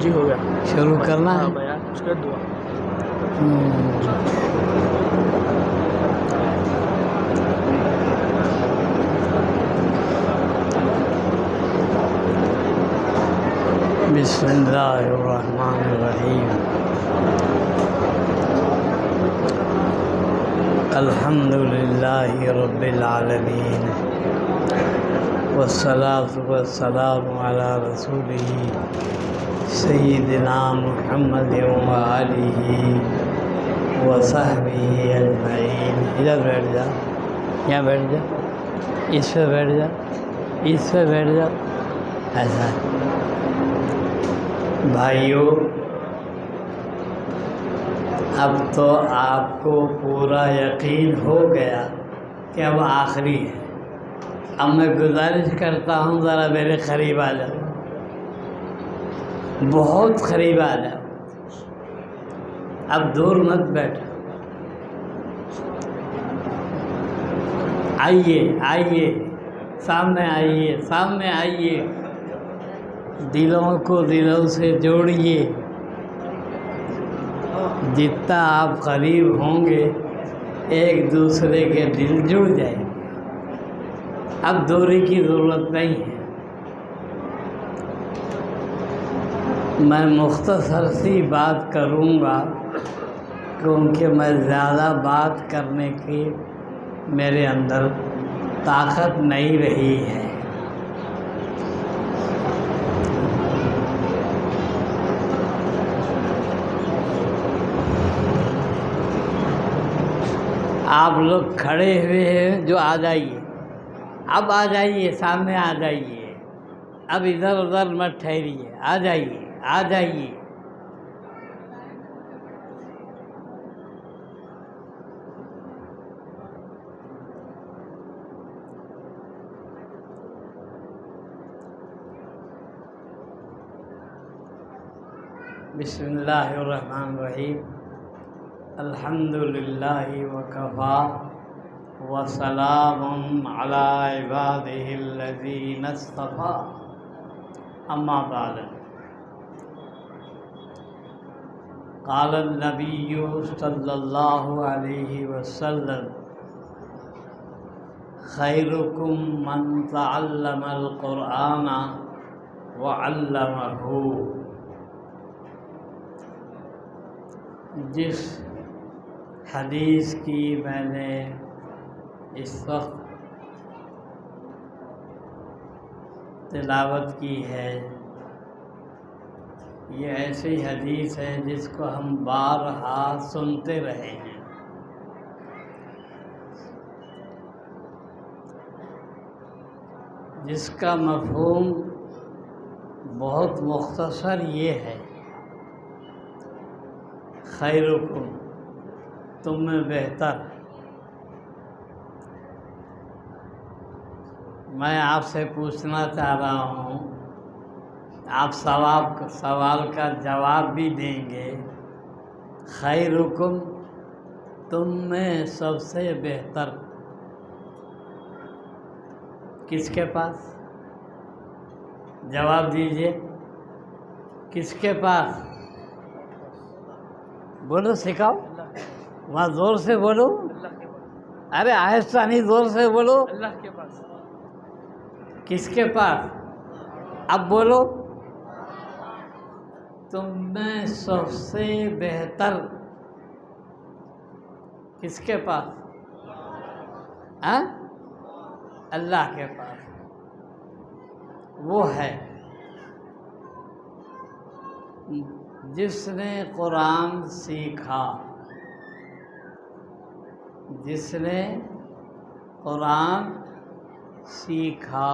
جی ہو گیا. شروع کرنا ہاں ہے. بیان اس کے بعد دعا. بسم اللہ الرحمن الرحیم. الحمد للہ رب العالمین والصلاة والسلام علی رسولہ سیدنا محمد وآلہ وصحبہ اجمعین. ادھر بیٹھ جا, یہاں بیٹھ جا, اس پہ بیٹھ جا, اس پہ بیٹھ جا. ایسا بھائیوں, اب تو آپ کو پورا یقین ہو گیا کہ اب آخری ہے. اب میں گزارش کرتا ہوں ذرا میرے قریب آ جاؤ, بہت قریب آ جاؤ. اب دور مت بیٹھو, آئیے آئیے سامنے, آئیے سامنے آئیے. دلوں کو دلوں سے جوڑیے. جتنا آپ قریب ہوں گے ایک دوسرے کے دل جڑ جائیں گے. اب دوری کی ضرورت نہیں ہے. میں مختصر سی بات کروں گا کیونکہ میں زیادہ بات کرنے کی میرے اندر طاقت نہیں رہی ہے. آپ لوگ کھڑے ہوئے ہیں جو آ جائیے, اب آ جائیے, سامنے آ جائیے. اب ادھر ادھر مت ٹھہریے, آ جائیے آ جائیے. بسم اللہ الرحمن الرحیم. الحمد للہ وکفی وسلام علی عبادہ الذین اصطفی. اما بعد, قال النبی صلی اللہ علیہ وسلم خیرکم من تعلم القرآن وعلمہ. جس حدیث کی میں نے اس وقت تلاوت کی ہے, یہ ایسی حدیث ہے جس کو ہم بارہا سنتے رہے ہیں. جس کا مفہوم بہت مختصر یہ ہے, خیرکم تم میں بہتر. میں آپ سے پوچھنا چاہ رہا ہوں, آپ سوال کا جواب بھی دیں گے. خیرکم تم میں سب سے بہتر کس کے پاس؟ جواب دیجئے, کس کے پاس؟ بولو, سکھاؤ, وہاں زور سے بولو. ارے آہستہ نہیں, زور سے بولو. اللہ کے پاس. کس کے پاس؟ اب بولو. تم میں سب سے بہتر کس کے پاس؟ اللہ کے پاس. وہ ہے جس نے قرآن سیکھا, جس نے قرآن سیکھا.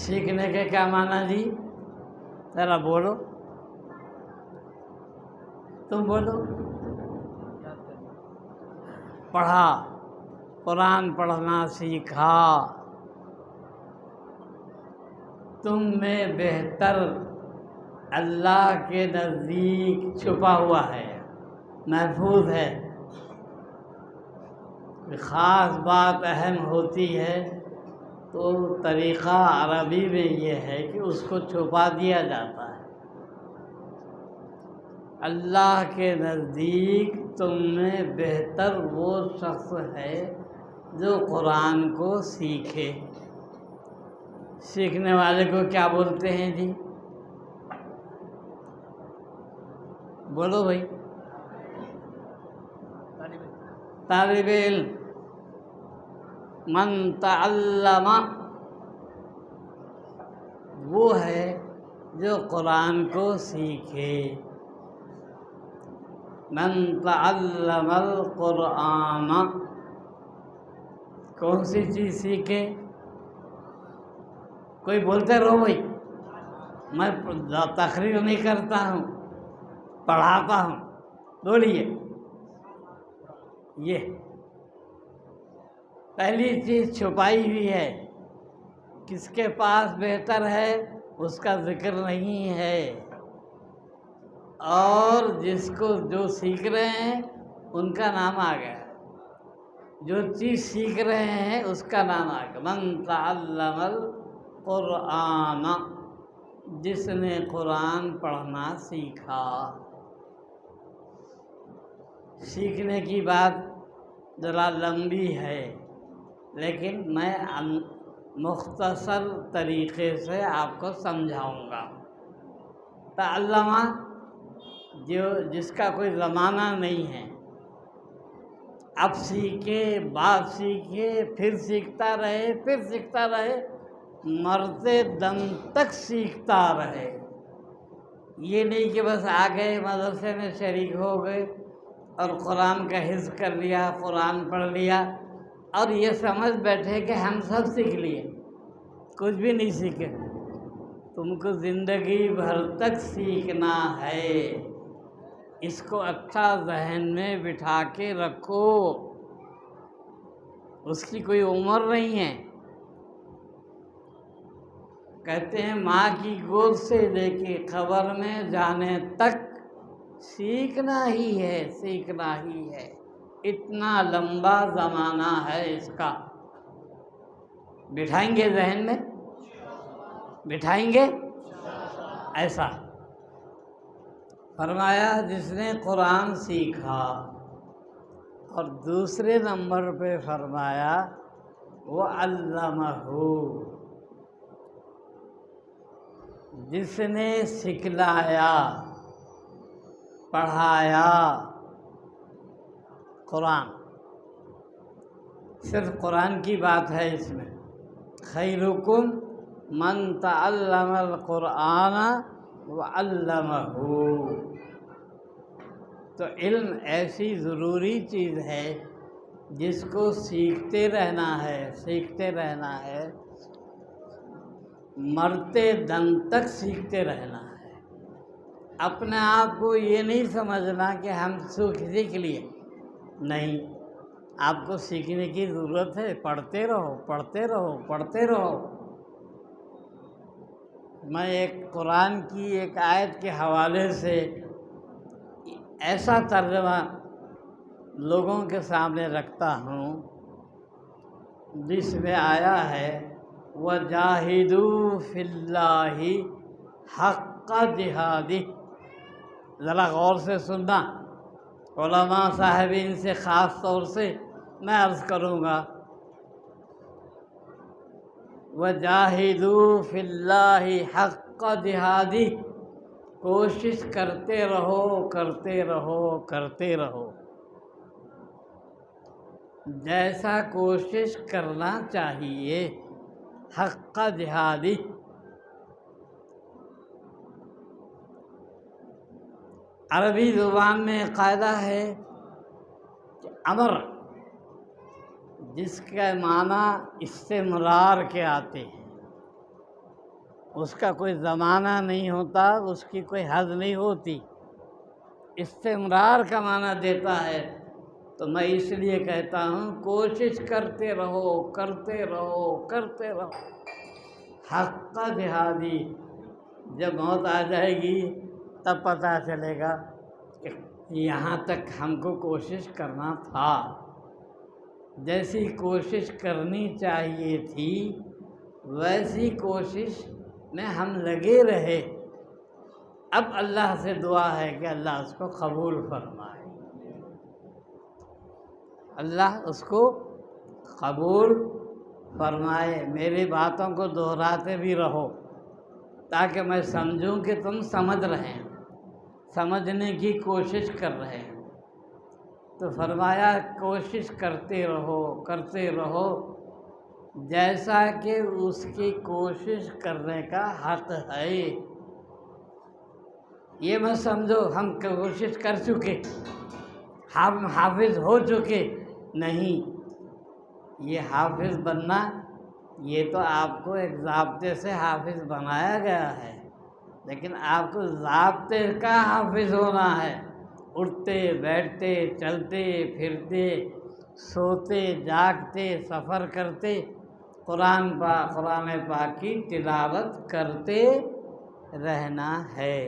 سیکھنے کے کیا معنی جی؟ ذرا بولو, تم بولو. پڑھا, قرآن پڑھنا سیکھا. تم میں بہتر اللہ کے نزدیک چھپا ہوا ہے, محفوظ ہے. خاص بات اہم ہوتی ہے تو طریقہ عربی میں یہ ہے کہ اس کو چھپا دیا جاتا ہے۔ اللہ کے نزدیک تم میں بہتر وہ شخص ہے جو قرآن کو سیکھے۔ سیکھنے والے کو کیا بولتے ہیں جی؟ بولو بھائی، طالب علم۔ من تعلم وہ ہے جو قرآن کو سیکھے۔ من تعلم القرآن، کون سی چیز سیکھے؟ کوئی بولتے رہو بھائی، میں تقریر نہیں کرتا ہوں، پڑھاتا ہوں، بولیے۔ یہ پہلی چیز چھپائی ہوئی ہے، کس کے پاس بہتر ہے اس کا ذکر نہیں ہے، اور جس کو جو سیکھ رہے ہیں ان کا نام آ گیا، جو چیز سیکھ رہے ہیں اس کا نام آ گیا۔ من تعلم القرآن، جس نے قرآن پڑھنا سیکھا۔ سیکھنے کی بات ذرا لمبی ہے، لیکن میں مختصر طریقے سے آپ کو سمجھاؤں گا۔ تعلم جس کا کوئی زمانہ نہیں ہے، اب سیکھے، بات سیکھے، پھر سیکھتا رہے، پھر سیکھتا رہے، مرتے دم تک سیکھتا رہے۔ یہ نہیں کہ بس آ گئے مدرسے میں شریک ہو گئے اور قرآن کا حفظ کر لیا، قرآن پڑھ لیا اور یہ سمجھ بیٹھے کہ ہم سب سیکھ لیے، کچھ بھی نہیں سیکھے۔ تم کو زندگی بھر تک سیکھنا ہے، اس کو اچھا ذہن میں بٹھا کے رکھو۔ اس کی کوئی عمر نہیں ہے۔ کہتے ہیں ماں کی گود سے لے کے قبر میں جانے تک سیکھنا ہی ہے، سیکھنا ہی ہے۔ اتنا لمبا زمانہ ہے اس کا۔ بٹھائیں گے ذہن میں؟ بٹھائیں گے؟ ایسا فرمایا جس نے قرآن سیکھا، اور دوسرے نمبر پہ فرمایا وَعَلَّمَهُ، جس نے سکھلایا، پڑھایا قرآن۔ صرف قرآن کی بات ہے اس میں۔ خیرکم من تعلم القرآن وعلمہ۔ تو علم ایسی ضروری چیز ہے جس کو سیکھتے رہنا ہے، سیکھتے رہنا ہے، مرتے دم تک سیکھتے رہنا ہے۔ اپنے آپ کو یہ نہیں سمجھنا کہ ہم سیکھ لیے، نہیں، آپ کو سیکھنے کی ضرورت ہے۔ پڑھتے رہو، پڑھتے رہو، پڑھتے رہو۔ میں ایک قرآن کی ایک آیت کے حوالے سے ایسا ترجمہ لوگوں کے سامنے رکھتا ہوں جس میں آیا ہے وَجَاهِدُوا فِي اللَّهِ حَقَّ جِهَادِهِ۔ ذرا غور سے سننا، علماء صاحبین سے خاص طور سے میں عرض کروں گا، وَجَاهِدُوا فِي اللَّهِ حَقَّ جِهَادِهِ، کوشش کرتے رہو، کرتے رہو، کرتے رہو، جیسا کوشش کرنا چاہیے۔ حق جہادی، عربی زبان میں قاعدہ ہے کہ امر جس کا معنی استمرار کے آتے ہیں، اس کا کوئی زمانہ نہیں ہوتا، اس کی کوئی حد نہیں ہوتی، استمرار کا معنی دیتا ہے۔ تو میں اس لیے کہتا ہوں کوشش کرتے رہو، کرتے رہو، کرتے رہو۔ حق جہادی، جب موت آ جائے گی تب پتہ چلے گا کہ یہاں تک ہم کو کوشش کرنا تھا، جیسی کوشش کرنی چاہیے تھی ویسی کوشش میں ہم لگے رہے۔ اب اللہ سے دعا ہے کہ اللہ اس کو قبول فرمائے، اللہ اس کو قبول فرمائے۔ میری باتوں کو دہراتے بھی رہو تاکہ میں سمجھوں کہ تم سمجھ رہے ہیں، سمجھنے کی کوشش کر رہے ہیں۔ تو فرمایا کوشش کرتے رہو جیسا کہ اس کی کوشش کرنے کا حق ہے۔ یہ مت سمجھو ہم کوشش کر چکے، ہم حافظ ہو چکے، نہیں، یہ حافظ بننا یہ تو آپ کو ایک ضابطے سے حافظ بنایا گیا ہے، لیکن آپ کو ضابطے کا حافظ ہونا ہے۔ اٹھتے بیٹھتے چلتے پھرتے سوتے جاگتے سفر کرتے قرآن پاک کی تلاوت کرتے رہنا ہے۔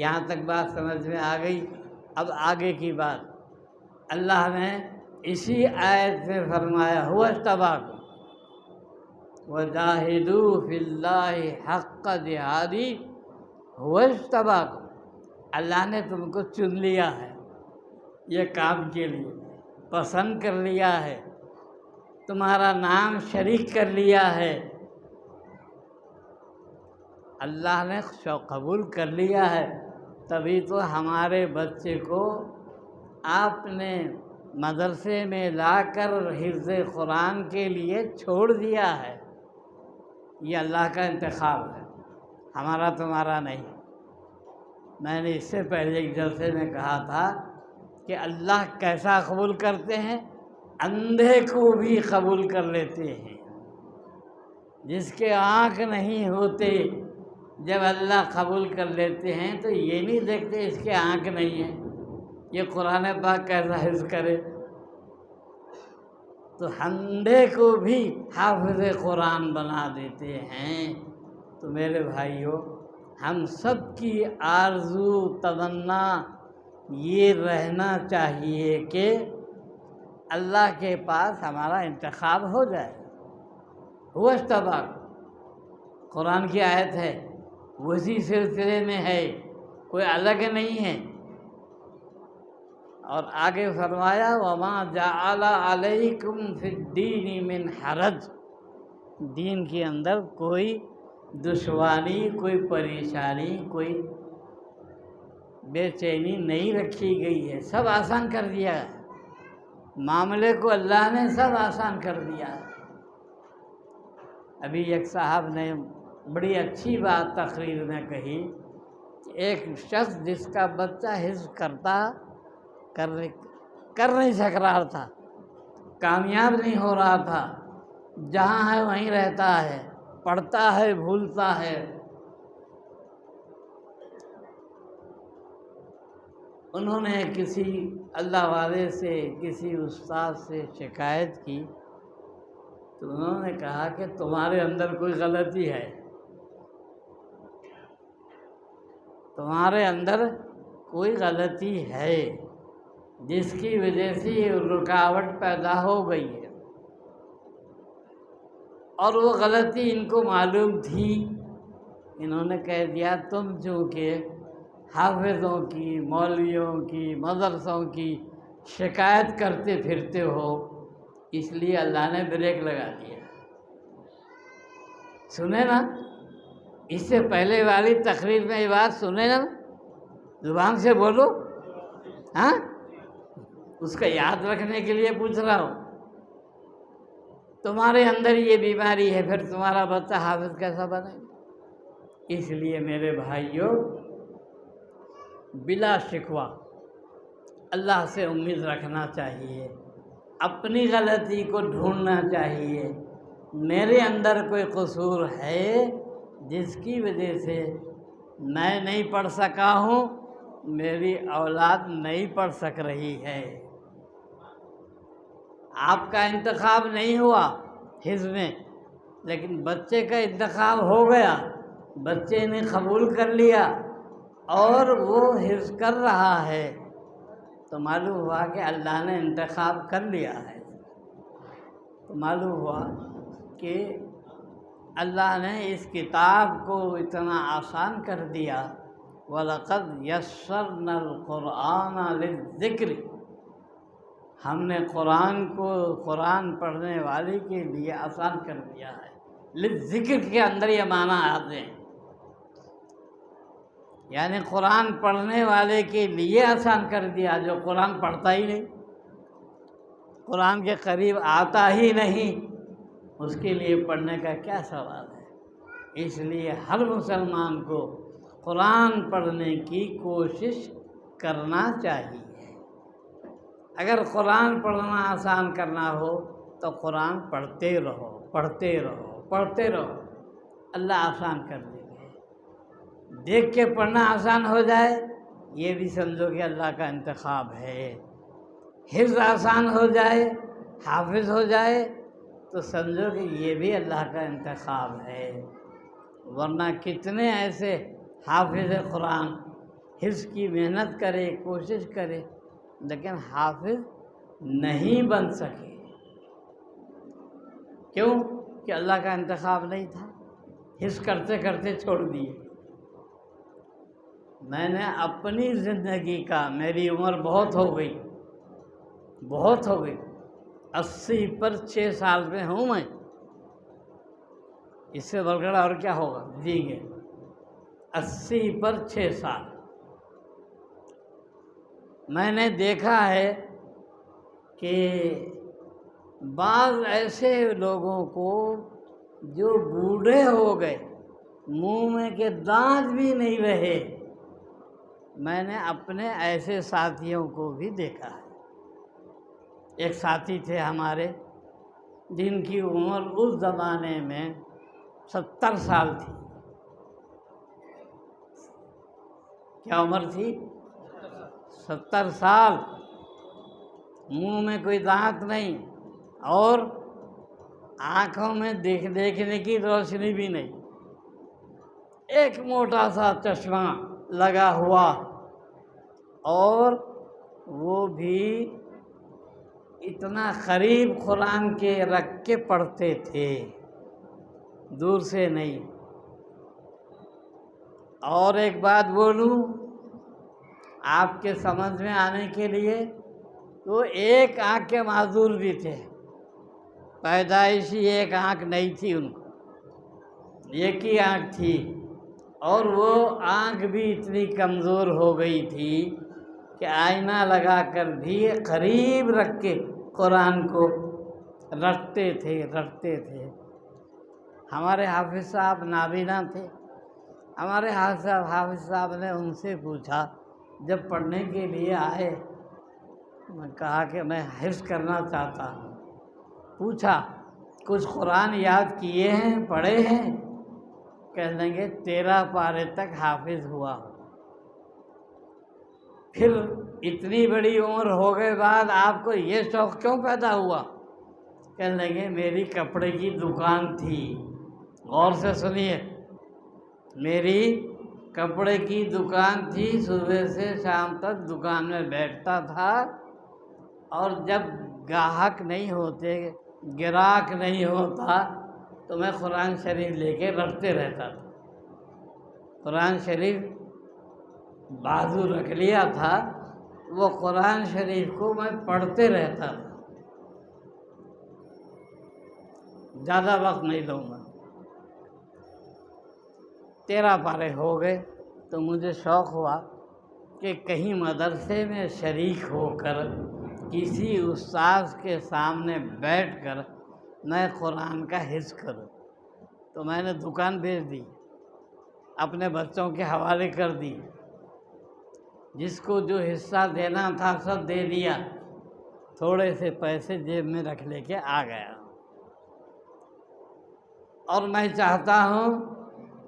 یہاں تک بات سمجھ میں آ گئی۔ اب آگے کی بات اللہ نے اسی آیت میں فرمایا هو اجتباکم وجاہدوا فی اللہ حق جہادہ هو اجتباکم۔ اللہ نے تم کو چن لیا ہے یہ کام کے لیے، پسند کر لیا ہے، تمہارا نام شریک کر لیا ہے، اللہ نے قبول کر لیا ہے۔ تبھی تو ہمارے بچے کو آپ نے مدرسے میں لا کر حفظ قرآن کے لیے چھوڑ دیا ہے۔ یہ اللہ کا انتخاب ہے، ہمارا تمہارا نہیں۔ میں نے اس سے پہلے ایک جلسے میں کہا تھا کہ اللہ کیسا قبول کرتے ہیں، اندھے کو بھی قبول کر لیتے ہیں۔ جس کے آنکھ نہیں ہوتے جب اللہ قبول کر لیتے ہیں تو یہ نہیں دیکھتے اس کے آنکھ نہیں ہے، یہ قرآن پاک کیسا حفظ کرے۔ تو اندھے کو بھی حافظ قرآن بنا دیتے ہیں۔ تو میرے بھائیوں، ہم سب کی آرزو تمنا یہ رہنا چاہیے کہ اللہ کے پاس ہمارا انتخاب ہو جائے۔ هو اجتباکم قرآن کی آیت ہے، اسی سلسلے میں ہے، کوئی الگ نہیں ہے۔ اور آگے فرمایا وَمَا جَعَلَ عَلَيْكُمْ فِي الدِّينِ مِنْ حَرَجٍ، دین کے اندر کوئی دشواری، کوئی پریشانی، کوئی بے چینی نہیں رکھی گئی ہے، سب آسان کر دیا ہے۔ معاملے کو اللہ نے سب آسان کر دیا ہے۔ ابھی ایک صاحب نے بڑی اچھی بات تقریر میں کہی کہ ایک شخص جس کا بچہ حفظ کر نہیں سک رہا تھا، کامیاب نہیں ہو رہا تھا، جہاں ہے وہیں رہتا ہے، پڑھتا ہے بھولتا ہے۔ انہوں نے کسی اللہ والے سے، کسی استاد سے شکایت کی تو انہوں نے کہا کہ تمہارے اندر کوئی غلطی ہے، تمہارے اندر کوئی غلطی ہے جس کی وجہ سے یہ رکاوٹ پیدا ہو گئی ہے، اور وہ غلطی ان کو معلوم تھی۔ انہوں نے کہہ دیا تم چونکہ حافظوں کی، مولویوں کی، مدرسوں کی شکایت کرتے پھرتے ہو، اس لیے اللہ نے بریک لگا دیا۔ سنے نا، اس سے پہلے والی تقریر میں یہ بات سنے نا، زبان سے بولو، ہاں، اس کا یاد رکھنے کے لیے پوچھ رہا ہوں۔ تمہارے اندر یہ بیماری ہے، پھر تمہارا بچہ حافظ کیسا بنے؟ اس لیے میرے بھائیوں، بلا شکوہ اللہ سے امید رکھنا چاہیے، اپنی غلطی کو ڈھونڈنا چاہیے۔ میرے اندر کوئی قصور ہے جس کی وجہ سے میں نہیں پڑھ سکا ہوں، میری اولاد نہیں پڑھ سک رہی ہے۔ آپ کا انتخاب نہیں ہوا حفظ میں، لیکن بچے کا انتخاب ہو گیا، بچے نے قبول کر لیا اور وہ حفظ کر رہا ہے، تو معلوم ہوا کہ اللہ نے انتخاب کر لیا ہے۔ تو معلوم ہوا کہ اللہ نے اس کتاب کو اتنا آسان کر دیا، وَلَقَدْ يَسَّرْنَا الْقُرْآنَ لِلذِّكْرِ، ہم نے قرآن پڑھنے والے کے لیے آسان کر دیا ہے۔ للذکر کے اندر یہ معنی آتے ہیں، یعنی قرآن پڑھنے والے کے لیے آسان کر دیا، جو قرآن پڑھتا ہی نہیں، قرآن کے قریب آتا ہی نہیں، اس کے لیے پڑھنے کا کیا سوال ہے۔ اس لیے ہر مسلمان کو قرآن پڑھنے کی کوشش کرنا چاہیے۔ اگر قرآن پڑھنا آسان کرنا ہو تو قرآن پڑھتے رہو، پڑھتے رہو، پڑھتے رہو، اللہ آسان کر دے گا۔ دیکھ کے پڑھنا آسان ہو جائے یہ بھی سمجھو کہ اللہ کا انتخاب ہے۔ حفظ آسان ہو جائے، حافظ ہو جائے تو سمجھو کہ یہ بھی اللہ کا انتخاب ہے۔ ورنہ کتنے ایسے حافظ قرآن حفظ کی محنت کرے، کوشش کرے، لیکن حافظ نہیں بن سکے۔ کیوں؟ کہ اللہ کا انتخاب نہیں تھا، حفظ کرتے کرتے چھوڑ دیے۔ میں نے اپنی زندگی کا، میری عمر بہت ہو گئی، 80 پر 6 سال میں ہوں میں، اس سے بڑھ کر اور کیا ہوگا، جی گے 80 پر 6 سال۔ میں نے دیکھا ہے کہ بعض ایسے لوگوں کو جو بوڑھے ہو گئے، منہ میں کے دانت بھی نہیں رہے، میں نے اپنے ایسے ساتھیوں کو بھی دیکھا ہے۔ ایک ساتھی تھے ہمارے جن کی عمر اس زمانے میں 70 سال تھی۔ کیا عمر تھی؟ 70 سال، منہ میں کوئی دانت نہیں اور آنکھوں میں دیکھنے کی روشنی بھی نہیں، ایک موٹا سا چشمہ لگا ہوا، اور وہ بھی اتنا قریب قرآن کے رکھ کے پڑھتے تھے، دور سے نہیں۔ اور ایک بات بولوں آپ کے سمجھ میں آنے کے لیے، تو ایک آنکھ کے معذور بھی تھے، پیدائشی ایک آنکھ نہیں تھی ان کو، ایک ہی آنکھ تھی، اور وہ آنکھ بھی اتنی کمزور ہو گئی تھی کہ آئینہ لگا کر بھی قریب رکھ کے قرآن کو رٹتے تھے۔ ہمارے حافظ صاحب نابینا تھے، ہمارے حافظ صاحب نے ان سے پوچھا جب پڑھنے کے لیے آئے، میں کہا کہ میں حفظ کرنا چاہتا ہوں۔ پوچھا کچھ قرآن یاد کیے ہیں، پڑھے ہیں؟ کہنے لگے 13 پارے تک حافظ ہوا ہوں۔ پھر اتنی بڑی عمر ہو گئے بعد آپ کو یہ شوق کیوں پیدا ہوا؟ کہنے لگے میری کپڑے کی دکان تھی، غور سے سنیے، میری کپڑے کی دکان تھی، صبح سے شام تک دکان میں بیٹھتا تھا، اور جب گاہک نہیں ہوتے، گراہک نہیں ہوتا، تو میں قرآن شریف لے کے رٹتے رہتا تھا۔ قرآن شریف بازو رکھ لیا تھا، وہ قرآن شریف کو میں پڑھتے رہتا تھا۔ زیادہ وقت نہیں لوں گا، 13 پارے ہو گئے تو مجھے شوق ہوا کہ کہیں مدرسے میں شریک ہو کر کسی استاذ کے سامنے بیٹھ کر میں قرآن کا حفظ کروں۔ تو میں نے دکان بیچ دی، اپنے بچوں کے حوالے کر دی، جس کو جو حصہ دینا تھا سب دے دیا، تھوڑے سے پیسے جیب میں رکھ لے کے آ گیا۔ اور میں چاہتا ہوں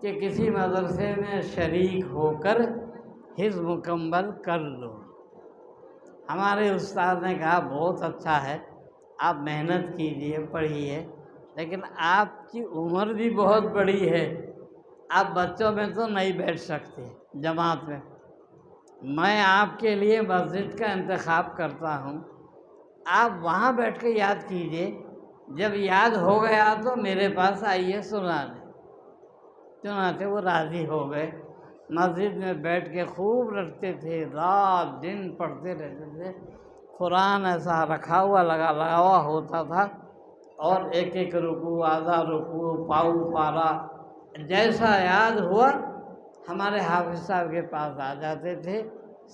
کہ کسی مدرسے میں شریک ہو کر حفظ مکمل کر لو۔ ہمارے استاد نے کہا بہت اچھا ہے، آپ محنت کیجئے، پڑھیے، لیکن آپ کی عمر بھی بہت بڑی ہے، آپ بچوں میں تو نہیں بیٹھ سکتے جماعت میں آپ کے لیے مسجد کا انتخاب کرتا ہوں، آپ وہاں بیٹھ کے یاد کیجئے، جب یاد ہو گیا تو میرے پاس آئیے سنا دیں۔ چنانچہ وہ راضی ہو گئے، مسجد میں بیٹھ کے خوب رٹتے تھے، رات دن پڑھتے رہتے تھے۔ قرآن ایسا رکھا ہوا لگا ہوا ہوتا تھا، اور ایک ایک رکوع، آدھا رکوع، پاؤ پارا جیسا یاد ہوا ہمارے حافظ صاحب کے پاس آ جاتے تھے،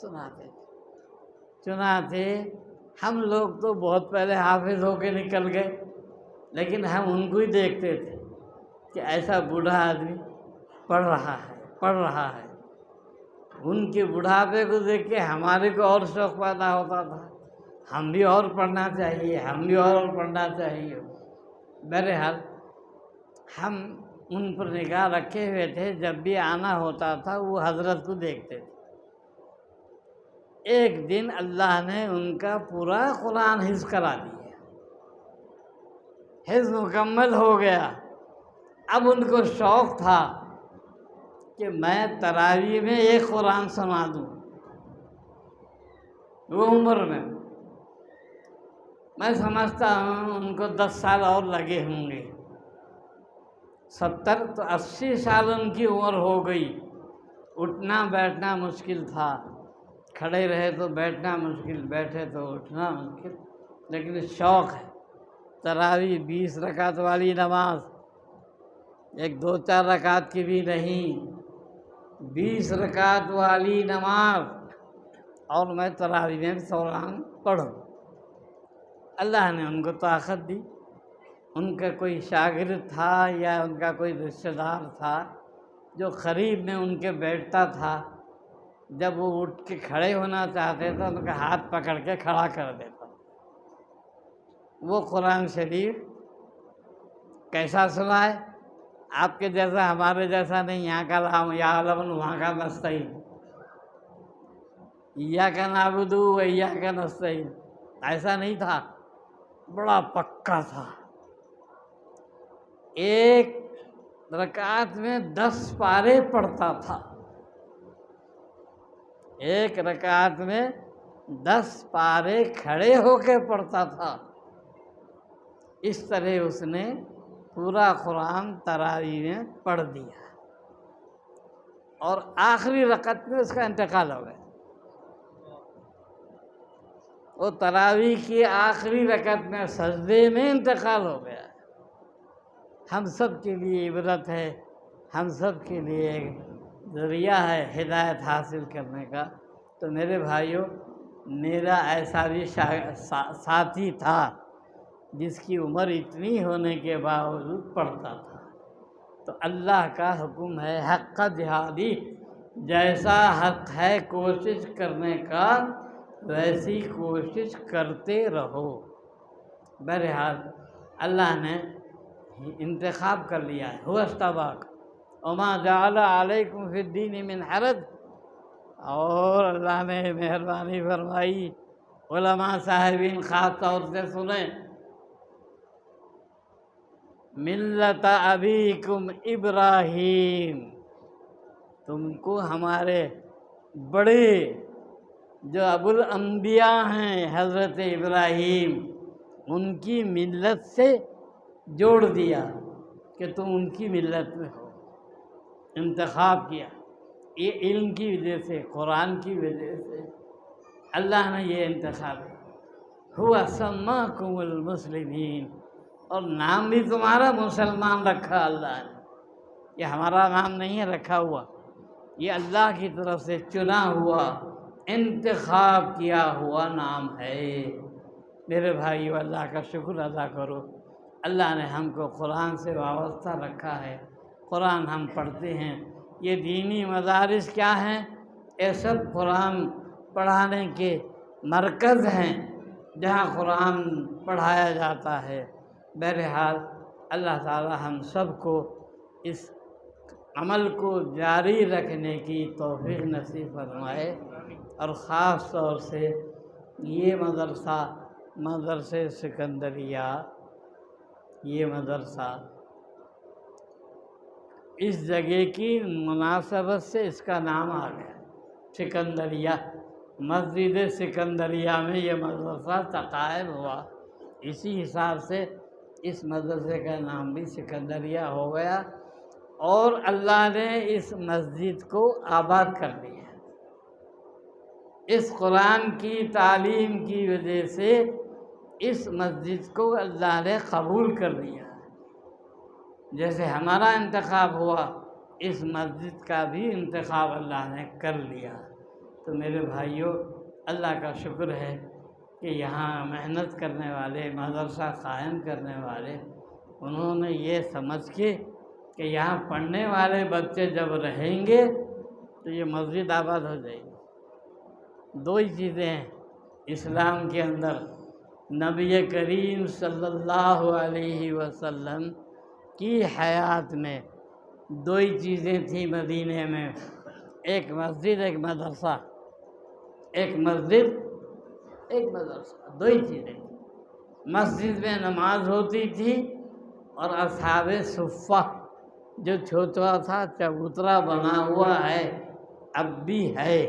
سناتے تھے۔ چنانچہ ہم لوگ تو بہت پہلے حافظ ہو کے نکل گئے، لیکن ہم ان کو ہی دیکھتے تھے کہ ایسا بوڑھا آدمی پڑھ رہا ہے۔ ان کے بڑھاپے کو دیکھ کے ہمارے کو اور شوق پیدا ہوتا تھا، ہم بھی اور پڑھنا چاہیے۔ بہرحال ہم ان پر نگاہ رکھے ہوئے تھے، جب بھی آنا ہوتا تھا وہ حضرت کو دیکھتے تھے۔ ایک دن اللہ نے ان کا پورا قرآن حفظ کرا دیا، حفظ مکمل ہو گیا۔ اب ان کو شوق تھا کہ میں تراویح میں ایک قرآن سنا دوں۔ وہ عمر میں سمجھتا ہوں ان کو 10 سال اور لگے ہوں گے، 70 تو 80 سال ان کی عمر ہو گئی۔ اٹھنا بیٹھنا مشکل تھا، کھڑے رہے تو بیٹھنا مشکل، بیٹھے تو اٹھنا مشکل، لیکن شوق ہے۔ تراویح 20 رکعت والی نماز، ایک 2-4 رکعت کی بھی نہیں، 20 رکعت والی نماز، اور میں تراویح میں قرآن پڑھوں۔ اللہ نے ان کو طاقت دی۔ ان کا کوئی شاگرد تھا یا ان کا کوئی رشتہ دار تھا جو قریب میں ان کے بیٹھتا تھا، جب وہ اٹھ کے کھڑے ہونا چاہتے تھے ان کا ہاتھ پکڑ کے کھڑا کر دیتا۔ وہ قرآن شریف کیسا سنا ہے؟ آپ کے جیسا، ہمارے جیسا نہیں، یہاں کا لام یا علم وہاں کا نستعین، ایاک نعبد و ایاک نستعین، ایسا نہیں تھا، بڑا پکا تھا۔ ایک رکعت میں 10 پارے پڑھتا تھا، ایک رکعت میں 10 پارے کھڑے ہو کے پڑھتا تھا۔ اس طرح اس نے پورا قرآن تراویح میں پڑھ دیا، اور آخری رکعت میں اس کا انتقال ہو گیا۔ وہ تراویح کی آخری رکعت میں سجدے میں انتقال ہو گیا۔ ہم سب کے لیے عبرت ہے، ہم سب کے لیے ایک ذریعہ ہے ہدایت حاصل کرنے کا۔ تو میرے بھائیوں، میرا ایسا بھی ساتھی تھا جس کی عمر اتنی ہونے کے باوجود پڑھتا تھا۔ تو اللہ کا حکم ہے حق جہادی، جیسا حق ہے کوشش کرنے کا ویسی کوشش کرتے رہو۔ بہرحال اللہ نے انتخاب کر لیا ہے، هو اجتباک وما جعل علیکم فی الدین من حرج، اور اللہ نے مہربانی فرمائی، علماء صاحبین خاص طور سے سنیں، ملت ابیکم ابراہیم، تم کو ہمارے بڑے جو ابو الانبیاء ہیں حضرت ابراہیم، ان کی ملت سے جوڑ دیا کہ تم ان کی ملت میں ہو، انتخاب کیا۔ یہ علم کی وجہ سے، قرآن کی وجہ سے اللہ نے یہ انتخاب کیا۔ هو سماکم المسلمین، اور نام بھی تمہارا مسلمان رکھا اللہ نے، یہ ہمارا نام نہیں ہے رکھا ہوا، یہ اللہ کی طرف سے چنا ہوا، انتخاب کیا ہوا نام ہے۔ میرے بھائیو، اللہ کا شکر ادا کرو، اللہ نے ہم کو قرآن سے وابستہ رکھا ہے، قرآن ہم پڑھتے ہیں۔ یہ دینی مدارس کیا ہیں؟ یہ سب قرآن پڑھانے کے مرکز ہیں جہاں قرآن پڑھایا جاتا ہے۔ بہرحال اللہ تعالی ہم سب کو اس عمل کو جاری رکھنے کی توفیق نصیب فرمائے، اور خاص طور سے یہ مدرسہ سکندریہ، یہ مدرسہ اس جگہ کی مناسبت سے اس کا نام آ گیا سکندریہ، مسجد سکندریہ میں یہ مدرسہ قائم ہوا، اسی حساب سے اس مدرسے کا نام بھی سکندریہ ہو گیا، اور اللہ نے اس مسجد کو آباد کر دیا۔ اس قرآن کی تعلیم کی وجہ سے اس مسجد کو اللہ نے قبول کر لیا۔ جیسے ہمارا انتخاب ہوا، اس مسجد کا بھی انتخاب اللہ نے کر لیا۔ تو میرے بھائیوں، اللہ کا شکر ہے کہ یہاں محنت کرنے والے، مدرسہ قائم کرنے والے، انہوں نے یہ سمجھ کے کہ یہاں پڑھنے والے بچے جب رہیں گے تو یہ مسجد آباد ہو جائے گی۔ دو ہی چیزیں ہیں اسلام کے اندر۔ نبی کریم صلی اللہ علیہ وسلم کی حیات میں دو ہی چیزیں تھیں مدینے میں، ایک مسجد، ایک مدرسہ۔ ایک مسجد، ایک مدرسہ، دو ہی چیزیں۔ مسجد میں نماز ہوتی تھی، اور اصحاب صفہ جو چھوٹا سا چبوترا بنا ہوا ہے، اب بھی ہے،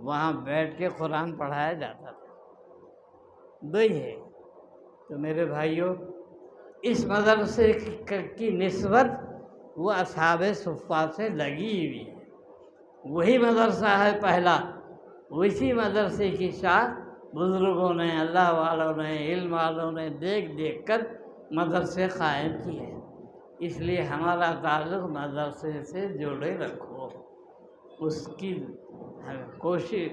وہاں بیٹھ کے قرآن پڑھایا جاتا تھا۔ دو ہی ہے۔ تو میرے بھائیوں، اس مدرسے کی نسبت وہ اصحاب صفہ سے لگی ہوئی ہے۔ وہی مدرسہ ہے پہلا، اسی مدرسے کی شاخ بزرگوں نے، اللہ والوں نے، علم والوں نے دیکھ دیکھ کر مدرسے قائم کیے ہیں۔ اس لیے ہمارا تعلق مدرسے سے جوڑے رکھو، اس کی کوشش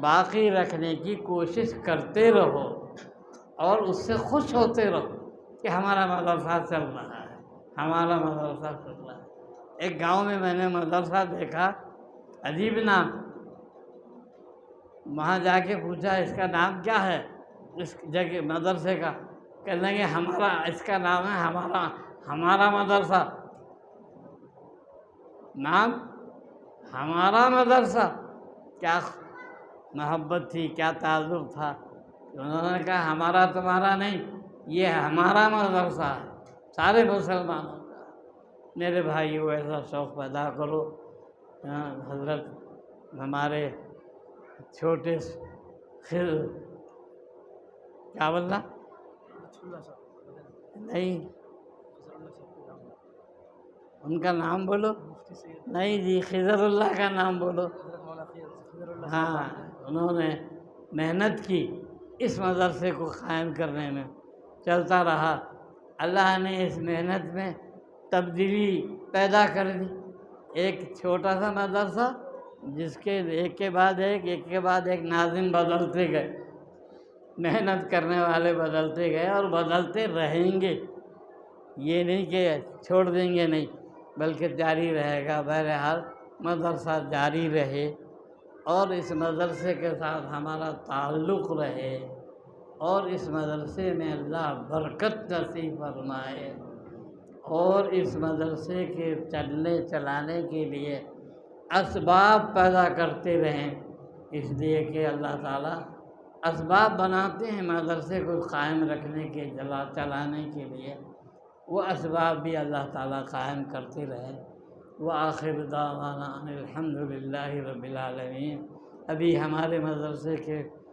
باقی رکھنے کی کوشش کرتے رہو، اور اس سے خوش ہوتے رہو کہ ہمارا مدرسہ چل رہا ہے، ہمارا مدرسہ چل رہا ہے۔ ایک گاؤں میں میں نے مدرسہ دیکھا، عجیب نام۔ وہاں جا کے پوچھا اس کا نام کیا ہے، اس جگہ مدرسے کا؟ کہنے لگے ہمارا، اس کا نام ہے ہمارا مدرسہ۔ نام ہمارا مدرسہ، کیا محبت تھی، کیا تعلق تھا۔ انہوں نے کہا ہمارا تمہارا نہیں، یہ ہمارا مدرسہ ہے، سارے مسلمانوں کا۔ میرے بھائیو، ایسا شوق پیدا کرو۔ حضرت ہمارے چھوٹے کیا بولنا نہیں، ان کا نام بولو، نہیں جی، خضر اللہ کا نام بولو۔ ہاں، انہوں نے محنت کی اس مدرسے کو قائم کرنے میں، چلتا رہا۔ اللہ نے اس محنت میں تبدیلی پیدا کر دی۔ ایک چھوٹا سا مدرسہ جس کے ایک کے بعد ایک ناظم بدلتے گئے، محنت کرنے والے بدلتے گئے، اور بدلتے رہیں گے۔ یہ نہیں کہ چھوڑ دیں گے، نہیں، بلکہ جاری رہے گا۔ بہرحال مدرسہ جاری رہے، اور اس مدرسے کے ساتھ ہمارا تعلق رہے، اور اس مدرسے میں اللہ برکت نصیب فرمائے، اور اس مدرسے کے چلنے چلانے کے لیے اسباب پیدا کرتے رہیں۔ اس لیے کہ اللہ تعالیٰ اسباب بناتے ہیں مدرسے کو قائم رکھنے کے، چلانے کے لیے، وہ اسباب بھی اللہ تعالیٰ قائم کرتے رہیں۔ وآخر دعوانا ان الحمد للہ رب العالمین۔ ابھی ہمارے مدرسے کے